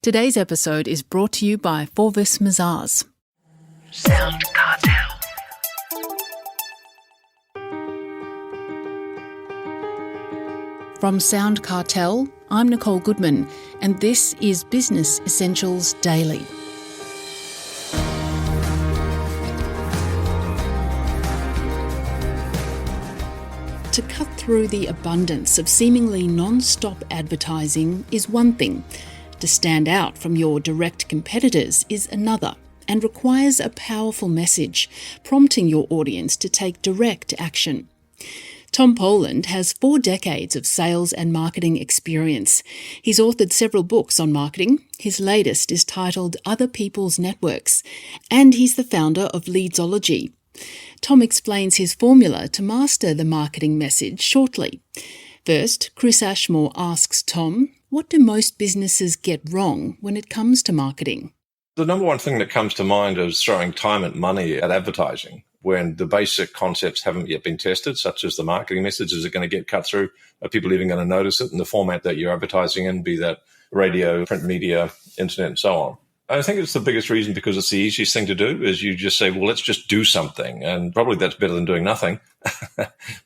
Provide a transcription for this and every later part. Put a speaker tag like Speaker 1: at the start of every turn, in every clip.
Speaker 1: Today's episode is brought to you by Forvis Mazars. SoundCartel. From SoundCartel, I'm Nicole Goodman, and this is Business Essentials Daily. To cut through the abundance of seemingly non-stop advertising is one thing. To stand out from your direct competitors is another, and requires a powerful message, prompting your audience to take direct action. Tom Poland has 4 decades of sales and marketing experience. He's authored several books on marketing. His latest is titled Other People's Networks, and he's the founder of Leadsology. Tom explains his formula to master the marketing message shortly. First, Chris Ashmore asks Tom, what do most businesses get wrong when it comes to marketing?
Speaker 2: The number one thing that comes to mind is throwing time and money at advertising when the basic concepts haven't yet been tested, such as the marketing message. Is it going to get cut through? Are people even going to notice it in the format that you're advertising in, be that radio, print media, internet, and so on? I think it's the biggest reason because it's the easiest thing to do is you just say, well, let's just do something. And probably that's better than doing nothing.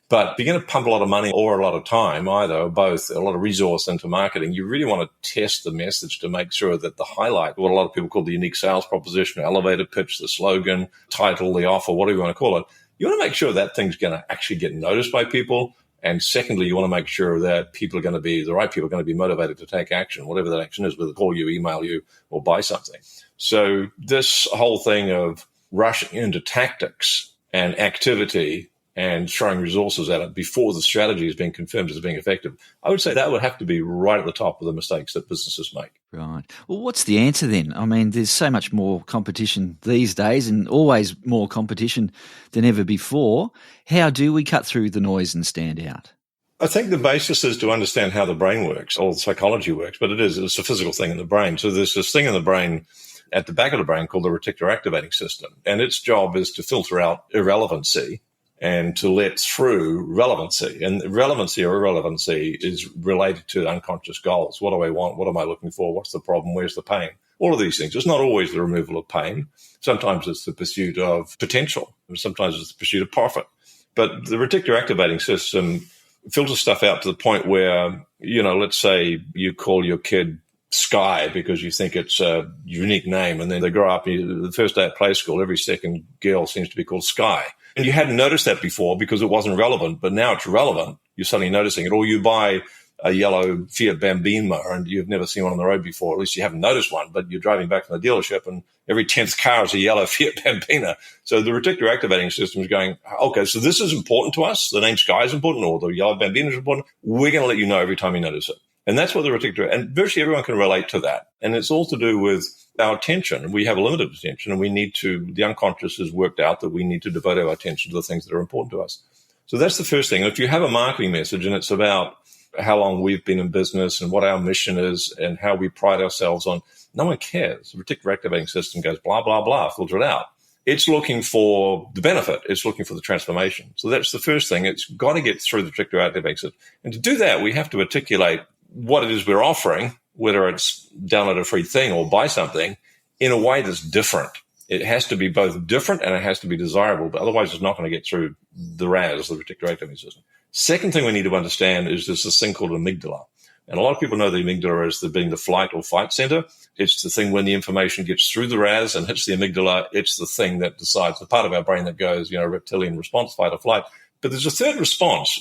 Speaker 2: But if you're going to pump a lot of money or a lot of time, either or both, a lot of resource into marketing, you really want to test the message to make sure that the highlight, what a lot of people call the unique sales proposition, elevator pitch, the slogan, title, the offer, whatever you want to call it, you want to make sure that thing's going to actually get noticed by people. And secondly, you want to make sure that the right people are going to be motivated to take action, whatever that action is, whether call you, email you, or buy something. So this whole thing of rushing into tactics and activity and throwing resources at it before the strategy is being confirmed as being effective, I would say that would have to be right at the top of the mistakes that businesses make.
Speaker 3: Right. Well, what's the answer then? I mean, there's so much more competition these days and always more competition than ever before. How do we cut through the noise and stand out?
Speaker 2: I think the basis is to understand how the brain works, or psychology works, but it's a physical thing in the brain. So there's this thing in the brain at the back of the brain called the reticular activating system, and its job is to filter out irrelevancy and to let through relevancy. And relevancy or irrelevancy is related to unconscious goals. What do I want? What am I looking for? What's the problem? Where's the pain? All of these things. It's not always the removal of pain. Sometimes it's the pursuit of potential. Sometimes it's the pursuit of profit. But the reticular activating system filters stuff out to the point where, let's say you call your kid Sky because you think it's a unique name, and then they grow up, the first day at play school, every second girl seems to be called Sky. And you hadn't noticed that before because it wasn't relevant, but now it's relevant. You're suddenly noticing it. Or you buy a yellow Fiat Bambino and you've never seen one on the road before. At least you haven't noticed one, but you're driving back from the dealership and every 10th car is a yellow Fiat Bambino. So the reticular activating system is going, okay, so this is important to us. The name Sky is important, or the yellow Bambino is important. We're going to let you know every time you notice it. And that's what the reticular, and virtually everyone can relate to that. And it's all to do with our attention. We have a limited attention, and the unconscious has worked out that we need to devote our attention to the things that are important to us. So that's the first thing. If you have a marketing message and it's about how long we've been in business and what our mission is and how we pride ourselves on, no one cares. The reticular activating system goes blah, blah, blah, filter it out. It's looking for the benefit. It's looking for the transformation. So that's the first thing. It's got to get through the reticular activating system. And to do that, we have to articulate what it is we're offering, whether it's download a free thing or buy something, in a way that's different. It has to be both different and it has to be desirable, but otherwise it's not going to get through the RAS, the reticular activating system. Second thing we need to understand is there's this thing called amygdala. And a lot of people know the amygdala as being the flight or fight center. It's the thing when the information gets through the RAS and hits the amygdala, it's the thing that decides, the part of our brain that goes, reptilian response, fight or flight. But there's a third response.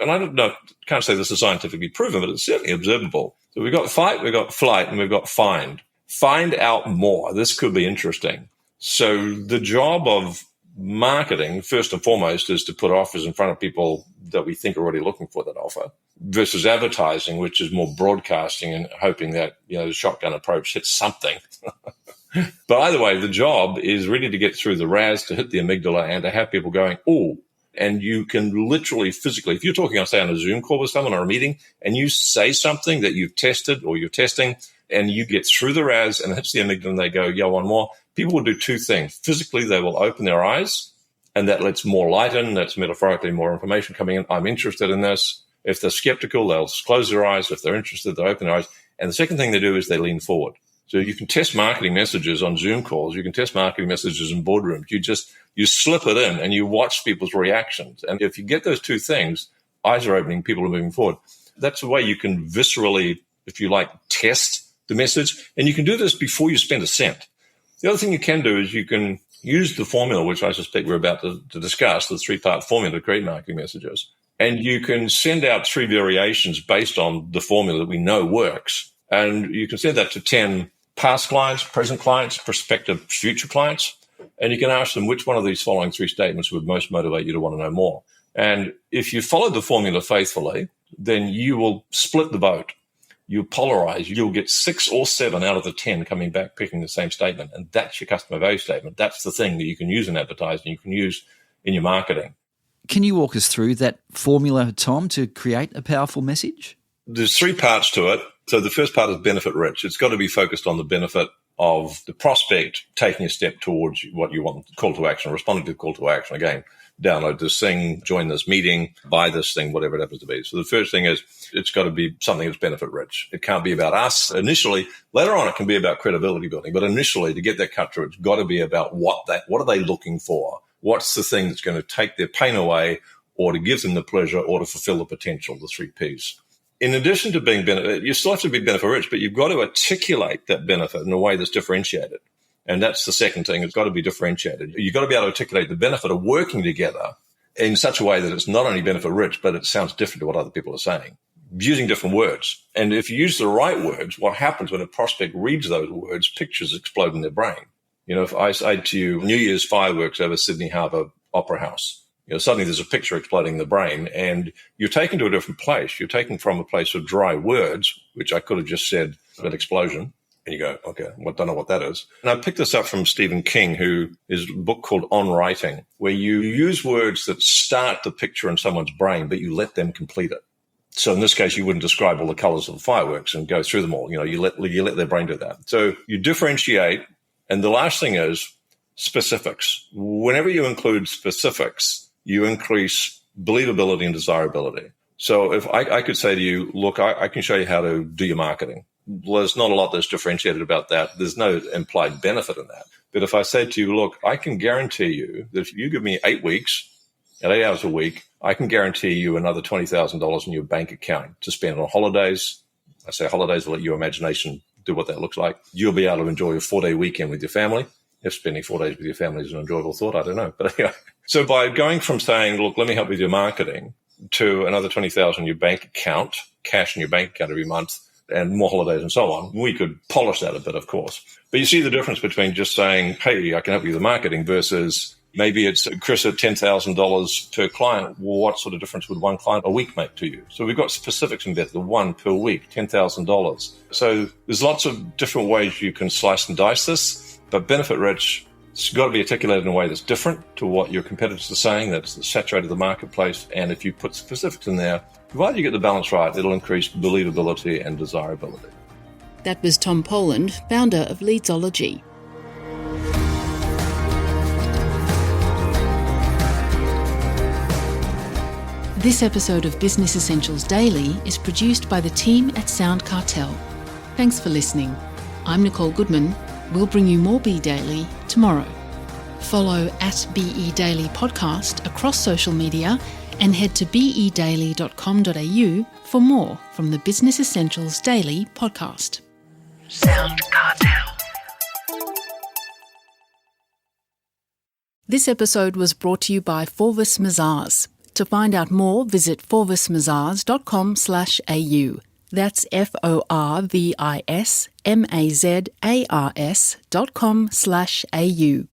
Speaker 2: And I don't know, can't say this is scientifically proven, but it's certainly observable. So we've got fight, we've got flight, and we've got find. Find out more. This could be interesting. So the job of marketing, first and foremost, is to put offers in front of people that we think are already looking for that offer, versus advertising, which is more broadcasting and hoping that, the shotgun approach hits something. But either way, the job is really to get through the RAS, to hit the amygdala, and to have people going, oh. And you can literally, physically, if you're talking, I'll say, on a Zoom call with someone or a meeting, and you say something that you've tested or you're testing, and you get through the RAS and it hits the amygdala and they go, yeah, one more, people will do two things. Physically, they will open their eyes, and that lets more light in. That's metaphorically more information coming in. I'm interested in this. If they're skeptical, they'll close their eyes. If they're interested, they'll open their eyes. And the second thing they do is they lean forward. So you can test marketing messages on Zoom calls. You can test marketing messages in boardrooms. You slip it in and you watch people's reactions. And if you get those two things, eyes are opening, people are moving forward. That's the way you can viscerally, if you like, test the message. And you can do this before you spend a cent. The other thing you can do is you can use the formula, which I suspect we're about to discuss, the 3-part formula to create marketing messages. And you can send out 3 variations based on the formula that we know works. And you can send that to 10 past clients, present clients, prospective future clients. And you can ask them which one of these following 3 statements would most motivate you to want to know more. And if you follow the formula faithfully, then you will split the vote. You polarize. You'll get 6 or 7 out of the 10 coming back picking the same statement. And that's your customer value statement. That's the thing that you can use in advertising, you can use in your marketing.
Speaker 3: Can you walk us through that formula, Tom, to create a powerful message?
Speaker 2: There's 3 parts to it. So the first part is benefit rich. It's got to be focused on the benefit of the prospect taking a step towards what you want, call to action, responding to the call to action. Again, download this thing, join this meeting, buy this thing, whatever it happens to be. So the first thing is it's got to be something that's benefit rich. It can't be about us initially. Later on, it can be about credibility building. But initially, to get that cut through, it's got to be about what are they looking for? What's the thing that's going to take their pain away or to give them the pleasure or to fulfill the potential, the 3 Ps. In addition to being benefit, you still have to be benefit rich, but you've got to articulate that benefit in a way that's differentiated. And that's the second thing. It's got to be differentiated. You've got to be able to articulate the benefit of working together in such a way that it's not only benefit rich, but it sounds different to what other people are saying, using different words. And if you use the right words, what happens when a prospect reads those words, pictures explode in their brain. You know, if I say to you, New Year's fireworks over Sydney Harbour Opera House, you know, suddenly there's a picture exploding in the brain and you're taken to a different place. You're taken from a place of dry words, which I could have just said an explosion. And you go, okay, well, I don't know what that is. And I picked this up from Stephen King, who is a book called On Writing, where you use words that start the picture in someone's brain, but you let them complete it. So in this case, you wouldn't describe all the colors of the fireworks and go through them all. You know, you let their brain do that. So you differentiate. And the last thing is specifics. Whenever you include specifics, you increase believability and desirability. So if I could say to you, look, I can show you how to do your marketing. Well, there's not a lot that's differentiated about that. There's no implied benefit in that. But if I said to you, look, I can guarantee you that if you give me 8 weeks at 8 hours a week, I can guarantee you another $20,000 in your bank account to spend on holidays. I say holidays, I'll let your imagination do what that looks like. You'll be able to enjoy a 4-day weekend with your family. If spending 4 days with your family is an enjoyable thought, I don't know. But anyway, so by going from saying, look, let me help with your marketing to another $20,000 in your bank account, cash in your bank account every month, and more holidays and so on, we could polish that a bit, of course. But you see the difference between just saying, hey, I can help you with the marketing versus maybe it's, Chris, at $10,000 per client. Well, what sort of difference would one client a week make to you? So we've got specifics embedded, the one per week, $10,000. So there's lots of different ways you can slice and dice this, but benefit rich, it's got to be articulated in a way that's different to what your competitors are saying, that's saturated the marketplace. And if you put specifics in there, provided you get the balance right, it'll increase believability and desirability.
Speaker 1: That was Tom Poland, founder of Leadsology. This episode of Business Essentials Daily is produced by the team at SoundCartel. Thanks for listening. I'm Nicole Goodman. We'll bring you more Be Daily tomorrow. Follow at BE Daily Podcast across social media and head to bedaily.com.au for more from the Business Essentials Daily podcast. SoundCartel. This episode was brought to you by Forvis Mazars. To find out more, visit forvismazars.com/au. That's FORVISMAZARS.com/au.